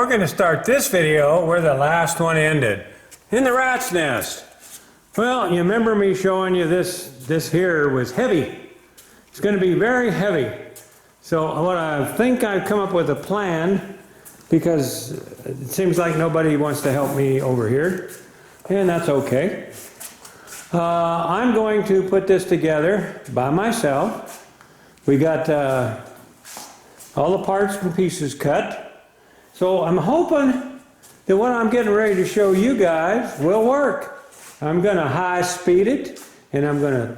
we're going to start this video where the last one ended, in the rat's nest. Well, you remember me showing you this here was heavy. It's going to be very heavy. So what I think I've come up with a plan, because it seems like nobody wants to help me over here, and that's okay. I'm going to put this together by myself. We got all the parts and pieces cut. So I'm hoping that what I'm getting ready to show you guys will work. I'm going to high speed it, and I'm going to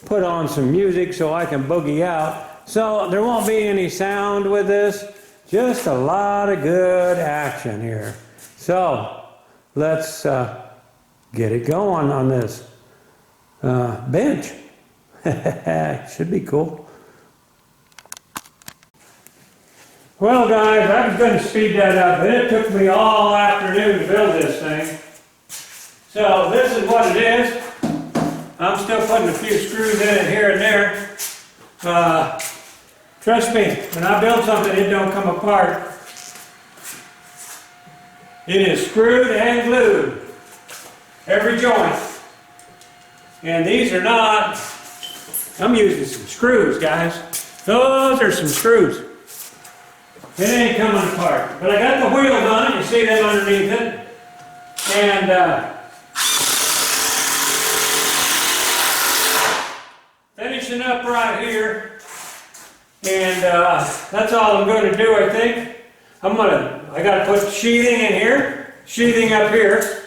put on some music so I can boogie out. So there won't be any sound with this, just a lot of good action here. So let's get it going on this bench. Should be cool. Well guys, I was going to speed that up, but it took me all afternoon to build this thing. So this is what it is. I'm still putting a few screws in it here and there. Trust me, when I build something, it don't come apart. It is screwed and glued. Every joint. And these are not, I'm using some screws, guys. Those are some screws. It ain't coming apart. But I got the wheel done, you see them underneath it. And finishing up right here. And that's all I'm going to do, I think. I got to put sheathing in here, sheathing up here.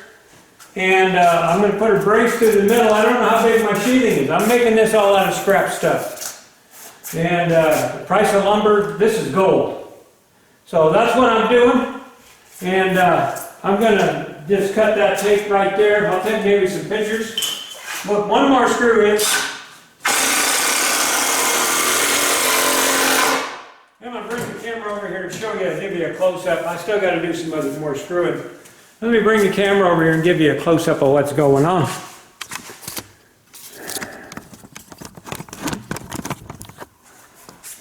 And I'm going to put a brace through the middle. I don't know how big my sheathing is. I'm making this all out of scrap stuff. And the price of lumber, this is gold. So that's what I'm doing. And I'm going to just cut that tape right there. I'll take maybe some pictures. Put one more screw in. I'm going to bring the camera over here to show you, give you a close-up. I still got to do some more screwing. Let me bring the camera over here and give you a close-up of what's going on.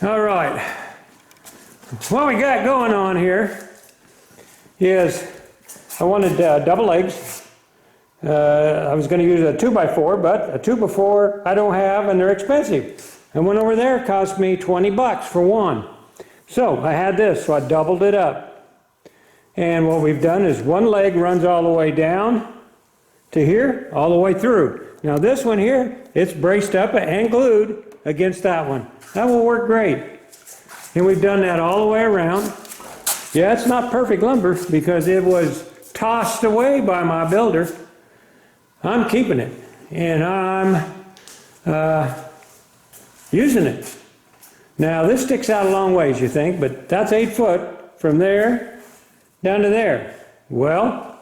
All right. What we got going on here is I wanted double legs. I was going to use a 2x4, but a 2x4 I don't have, and they're expensive. And one over there cost me 20 bucks for one. So I had this, so I doubled it up. And what we've done is one leg runs all the way down to here, all the way through. Now this one here, it's braced up and glued against that one. That will work great. And we've done that all the way around. Yeah, it's not perfect lumber because it was tossed away by my builder. I'm keeping it, and I'm using it. Now this sticks out a long ways, you think, but that's 8 foot from there down to there. Well,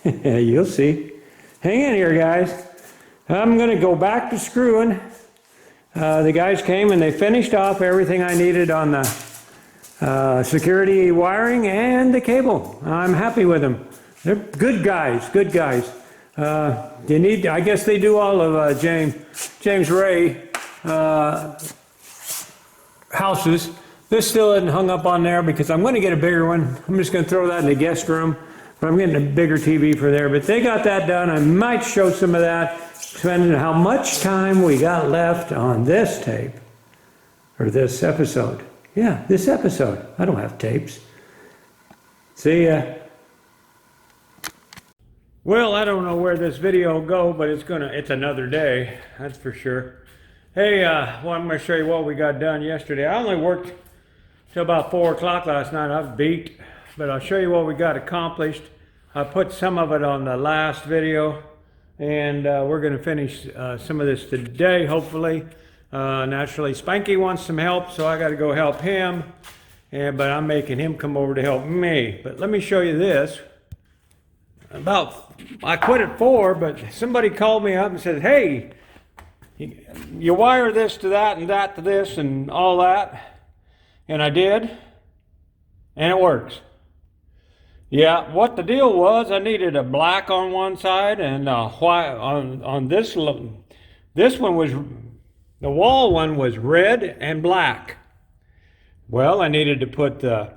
you'll see. Hang in here, guys. I'm going to go back to screwing. The guys came and they finished off everything I needed on the security wiring and the cable. I'm happy with them. They're good guys, good guys. I guess they do all of James Ray houses. This still isn't hung up on there because I'm going to get a bigger one. I'm just going to throw that in the guest room. But I'm getting a bigger TV for there. But they got that done. I might show some of that, depending on how much time we got left on this tape. Or this episode. Yeah, this episode. I don't have tapes. See ya. Well, I don't know where this video will go, but it's another day. That's for sure. Hey, well, I'm going to show you what we got done yesterday. I only worked till about 4 o'clock last night. I was beat, but I'll show you what we got accomplished. I put some of it on the last video, and we're going to finish some of this today, hopefully. Naturally, Spanky wants some help, so I got to go help him, but I'm making him come over to help me. But let me show you this. I quit at 4, but somebody called me up and said, hey, you wire this to that and that to this and all that. And I did, and it works. Yeah, what the deal was, I needed a black on one side and a white on this. This one was, the wall one was red and black. Well, I needed to put the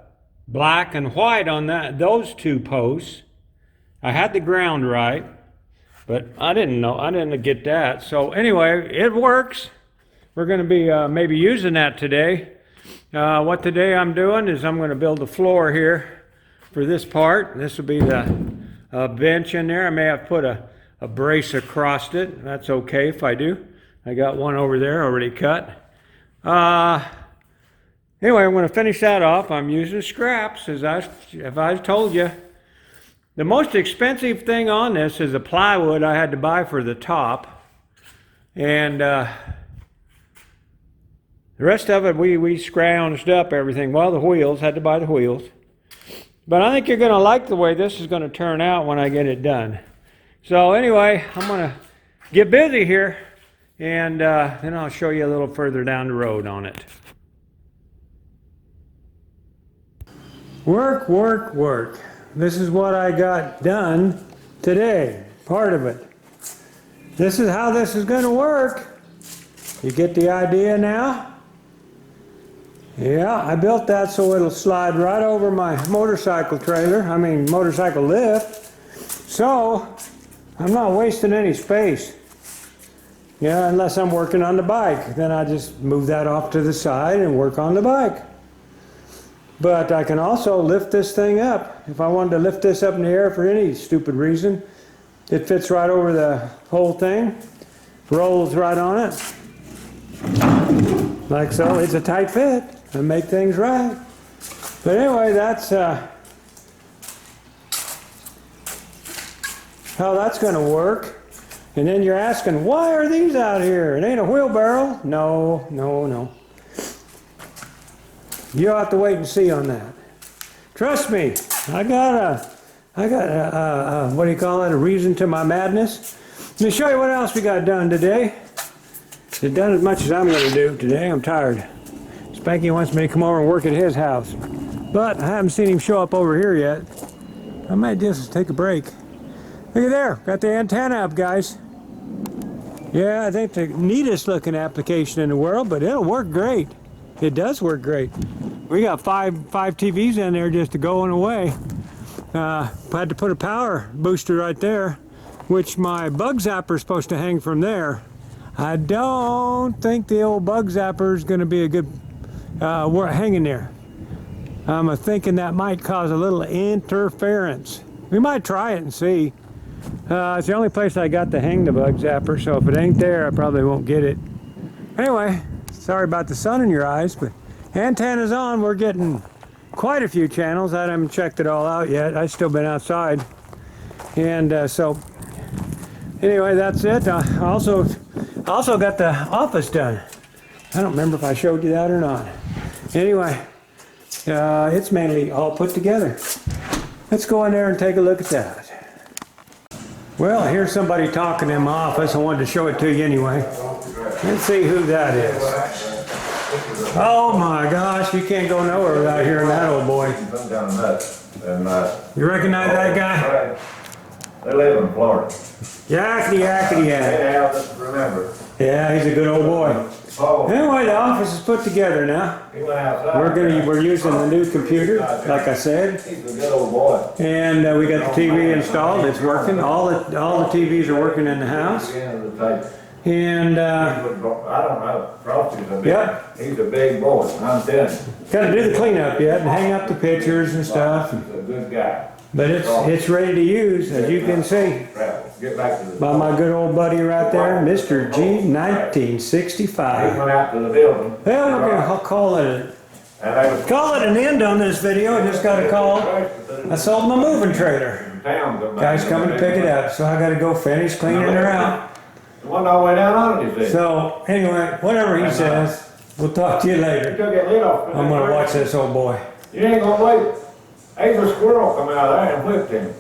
black and white on those two posts. I had the ground right, but I didn't get that. So anyway, it works. We're going to be maybe using that today. What today I'm doing is I'm going to build the floor here for this part. This will be the bench in there. I may have put a brace across it. That's okay if I do. I got one over there already cut. Anyway, I'm going to finish that off. I'm using scraps, as I've told you. The most expensive thing on this is the plywood I had to buy for the top. And the rest of it, we scrounged up everything. Well, the wheels, had to buy the wheels. But I think you're going to like the way this is going to turn out when I get it done. So anyway, I'm going to get busy here, and then I'll show you a little further down the road on it. Work, work, work. This is what I got done today, part of it. This is how this is going to work. You get the idea now? Yeah, I built that so it'll slide right over my motorcycle motorcycle lift. So, I'm not wasting any space. Yeah, unless I'm working on the bike. Then I just move that off to the side and work on the bike. But I can also lift this thing up. If I wanted to lift this up in the air for any stupid reason, it fits right over the whole thing, rolls right on it. Like so, it's a tight fit and make things right. But anyway, that's how that's going to work. And then you're asking, why are these out here? It ain't a wheelbarrow. No, no, no. You'll have to wait and see on that. Trust me, I got what do you call it? A reason to my madness. Let me show you what else we got done today. It's done as much as I'm going to do today. I'm tired. Spanky wants me to come over and work at his house, but I haven't seen him show up over here yet. I might just take a break. Look at there, got the antenna up, guys. Yeah, I think the neatest looking application in the world, but it'll work great. It does work great. We got five TVs in there just going away. Had to put a power booster right there, which my bug zapper is supposed to hang from there. I don't think the old bug zapper is going to be a good hanging there. I'm thinking that might cause a little interference. We might try it and see. It's the only place I got to hang the bug zapper, so if it ain't there, I probably won't get it. Anyway, sorry about the sun in your eyes, but antenna's on. We're getting quite a few channels. I haven't checked it all out yet. I've still been outside. And so, anyway, that's it. I also got the office done. I don't remember if I showed you that or not. Anyway, it's mainly all put together. Let's go in there and take a look at that. Well, I hear somebody talking in my office. I wanted to show it to you anyway. Let's see who that is. Oh my gosh, you can't go nowhere without hearing that old boy. You recognize that guy? They live in Florida. Yakety yakety yak. Remember. Yeah, he's a good old boy. Anyway, the office is put together now. We're using the new computer, like I said. He's a good old boy. And we got the TV installed. It's working. All the TVs are working in the house. And I don't know. Frosty's a big. Yep. He's a big boy. I'm telling you. Got to do the cleanup yet and hang up the pictures and stuff. He's a good guy. But it's ready to use, as you can see. Get back to the By my good old buddy right there, Mr. G, He 1965. went out to the building. Well, we're going to call it an end on this video. I just got a call. I sold my moving trailer. Guy's coming to pick it up, so I got to go finish cleaning her out. The one all the way down on it, you see. So, anyway, whatever he says, we'll talk to you later. I'm going to watch this old boy. You ain't going to wait. There's a squirrel come out there and whipped him.